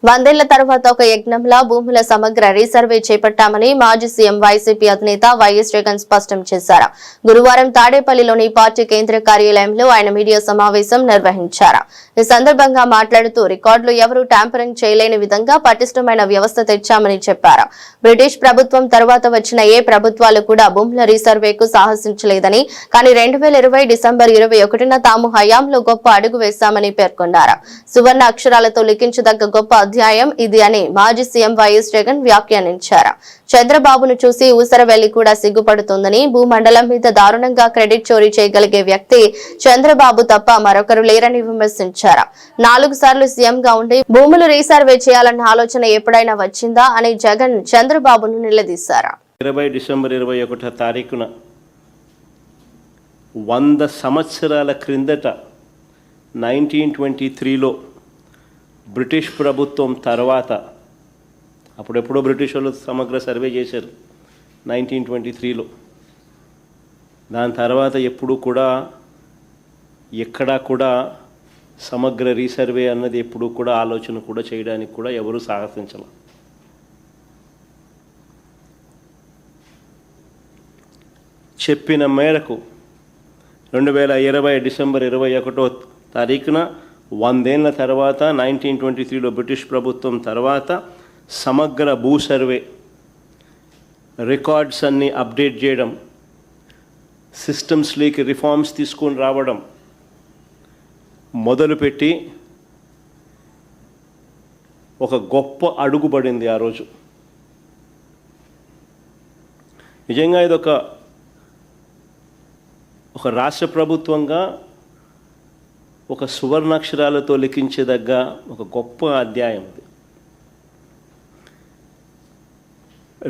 వందేళ్ల తర్వాత ఒక యజ్ఞంలా భూముల సమగ్ర రీసర్వే చేపట్టామని మాజీ సీఎం వైసీపీ అధినేత వైఎస్ జగన్ స్పష్టం చేశారు. గురువారం తాడేపల్లిలోని పార్టీ కేంద్ర కార్యాలయంలో ఆయన మీడియా సమావేశం నిర్వహించారు. ఈ సందర్భంగా మాట్లాడుతూ రికార్డులు ఎవరూ ట్యాంపరింగ్ చేయలేని విధంగా పటిష్టమైన వ్యవస్థ తెచ్చామని చెప్పారు. బ్రిటిష్ ప్రభుత్వం తర్వాత వచ్చిన ఏ ప్రభుత్వాలు కూడా భూముల రీసర్వేకు సాహసించలేదని, కానీ 2020 డిసెంబర్ 21న తాము హయాంలో గొప్ప అడుగు వేశామని పేర్కొన్నారు. సువర్ణ అక్షరాలతో లిఖించదగ్గ గొప్ప అధ్యాయం ఇది అని మాజీ సీఎం వైఎస్ జగన్ వ్యాఖ్యానించారు. చంద్రబాబును చూసి ఊసరవెల్లి కూడా సిగ్గుపడుతుందని, భూమండలం మీద దారుణంగా క్రెడిట్ చోరీ చేయగలిగే వ్యక్తి చంద్రబాబు తప్ప మరొకరు లేరని విమర్శించారు. 4 సార్లు సీఎంగా ఉండి భూములు రీసర్వే చేయాలన్న ఆలోచన ఎప్పుడైనా వచ్చిందా అని జగన్ చంద్రబాబును నిలదీశారు. 20 డిసెంబర్ 21వ తారీఖున 100 సంవత్సరాల క్రిందట 1923లో బ్రిటిష్ ప్రభుత్వం తర్వాత, అప్పుడెప్పుడో బ్రిటిష్ వాళ్ళు సమగ్ర సర్వే చేశారు 1923లో. దాని తర్వాత ఎప్పుడు కూడా ఎక్కడా కూడా సమగ్ర రీసర్వే అన్నది ఎప్పుడు కూడా ఆలోచన కూడా చేయడానికి కూడా ఎవరు సాహసించాల. చెప్పిన మేరకు 2020 డిసెంబర్ 21వ తారీఖున 100 ఏళ్ల తర్వాత 1923లో బ్రిటిష్ ప్రభుత్వం తర్వాత సమగ్ర భూ సర్వే రికార్డ్స్ అన్నీ అప్డేట్ చేయడం, సిస్టమ్స్లోకి రిఫార్మ్స్ తీసుకొని రావడం మొదలుపెట్టి ఒక గొప్ప అడుగుబడింది ఆ రోజు. నిజంగా ఇది ఒక రాష్ట్ర ప్రభుత్వంగా ఒక సువర్ణాక్షరాలతో లిఖించదగ్గ ఒక గొప్ప అధ్యాయం ఇది.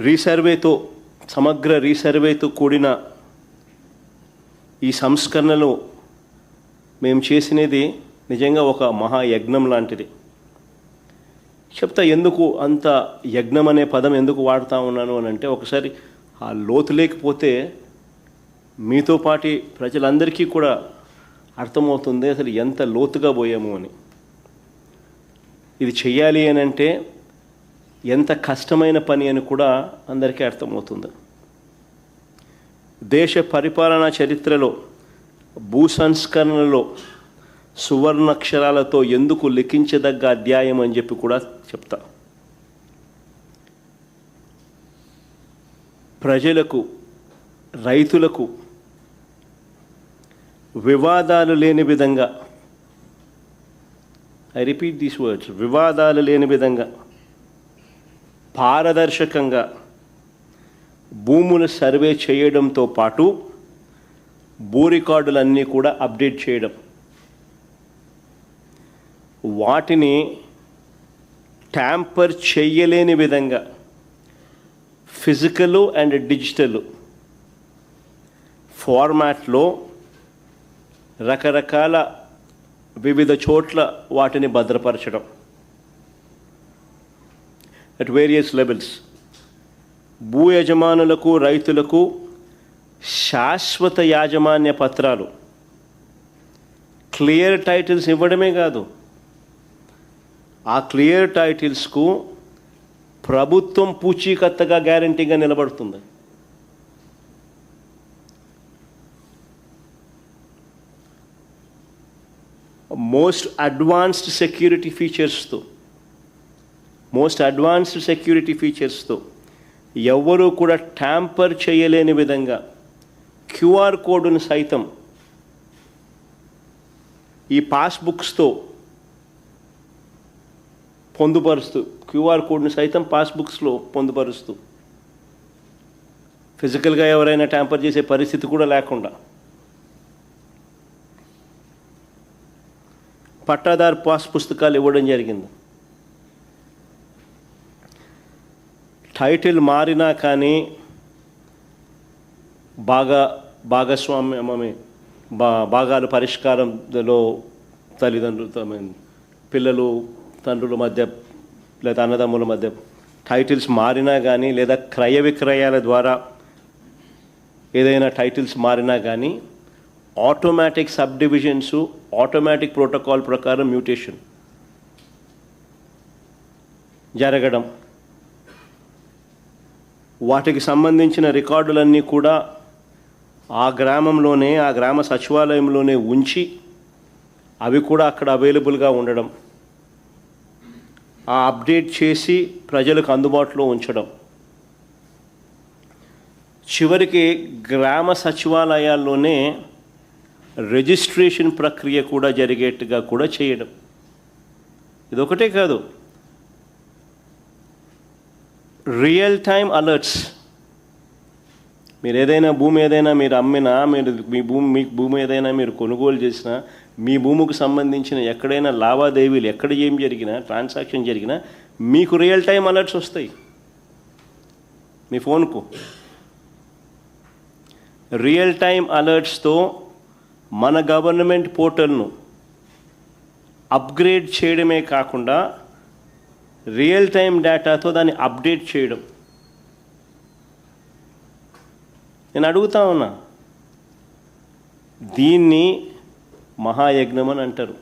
రీసర్వేతో, సమగ్ర రీసర్వేతో కూడిన ఈ సంస్కరణలు మేము చేసినది నిజంగా ఒక మహాయజ్ఞం లాంటిది. చెప్తా ఎందుకు అంత యజ్ఞం అనే పదం ఎందుకు వాడుతూ ఉన్నాను అని అంటే, ఒకసారి ఆ లోతు లేకపోతే మీతో పాటి ప్రజలందరికీ కూడా అర్థమవుతుంది అసలు ఎంత లోతుగా పోయాము అని. ఇది చెయ్యాలి అని అంటే ఎంత కష్టమైన పని అని కూడా అందరికీ అర్థమవుతుంది. దేశ పరిపాలనా చరిత్రలో భూ సంస్కరణలో సువర్ణాక్షరాలతో ఎందుకు లిఖించదగ్గ అధ్యాయం అని చెప్పి కూడా చెప్తా. ప్రజలకు, రైతులకు వివాదాలు లేని విధంగా, ఐ రిపీట్ దీస్ వర్డ్స్, వివాదాలు లేని విధంగా పారదర్శకంగా భూముల సర్వే చేయడంతో పాటు భూ రికార్డులన్నీ కూడా అప్డేట్ చేయడం, వాటిని ట్యాంపర్ చేయలేని విధంగా ఫిజికల్ అండ్ డిజిటల్ ఫార్మాట్లో రకరకాల వివిధ చోట్ల వాటిని భద్రపరచడం అట్ వేరియస్ లెవెల్స్. భూ యజమానులకు, రైతులకు శాశ్వత యాజమాన్య పత్రాలు, క్లియర్ టైటిల్స్ ఇవ్వడమే కాదు, ఆ క్లియర్ టైటిల్స్కు ప్రభుత్వం పూచీకత్తగా గ్యారంటీగా నిలబడుతుంది. మోస్ట్ అడ్వాన్స్డ్ సెక్యూరిటీ ఫీచర్స్తో ఎవరూ కూడా ట్యాంపర్ చేయలేని విధంగా క్యూఆర్ కోడ్ను సైతం ఈ పాస్బుక్స్తో పొందుపరుస్తూ, క్యూఆర్ కోడ్ను సైతం పాస్బుక్స్లో పొందుపరుస్తూ, ఫిజికల్గా ఎవరైనా ట్యాంపర్ చేసే పరిస్థితి కూడా లేకుండా పట్టాదారు పాస్ పుస్తకాలు ఇవ్వడం జరిగింది. టైటిల్ మారినా కానీ భాగాల పరిష్కారంలో తల్లిదండ్రులు, పిల్లలు, తండ్రుల మధ్య లేదా అన్నదమ్ముల మధ్య టైటిల్స్ మారినా కానీ, లేదా క్రయ విక్రయాల ద్వారా ఏదైనా టైటిల్స్ మారినా కానీ automatic sub divisions, automatic protocol ప్రకారం మ్యూటేషన్ జరగడం, వాటికి సంబంధించిన రికార్డులన్నీ కూడా ఆ గ్రామంలోనే, ఆ గ్రామ సచివాలయంలోనే ఉంచి అవి కూడా అక్కడ అవైలబుల్గా ఉండడం, ఆ అప్డేట్ చేసి ప్రజలకు అందుబాటులో ఉంచడం, చివరికి గ్రామ సచివాలయాల్లోనే రిజిస్ట్రేషన్ ప్రక్రియ కూడా జరిగేట్టుగా కూడా చేయడం. ఇదొకటే కాదు, రియల్ టైమ్ అలర్ట్స్. మీరు ఏదైనా భూమి ఏదైనా మీరు అమ్మినా, మీకు భూమి ఏదైనా మీరు కొనుగోలు చేసినా, మీ భూమికి సంబంధించిన ఎక్కడైనా లావాదేవీలు ఎక్కడ ఏం జరిగినా, ట్రాన్సాక్షన్ జరిగినా మీకు రియల్ టైమ్ అలర్ట్స్ వస్తాయి మీ ఫోన్కు. రియల్ టైమ్ అలర్ట్స్తో మన గవర్నమెంట్ పోర్టల్ను అప్గ్రేడ్ చేయడమే కాకుండా రియల్ టైం డేటాతో దాన్ని అప్డేట్ చేయడం. నేను అడుగుతా ఉన్నా, దీన్ని మహాయజ్ఞం అని అంటారు.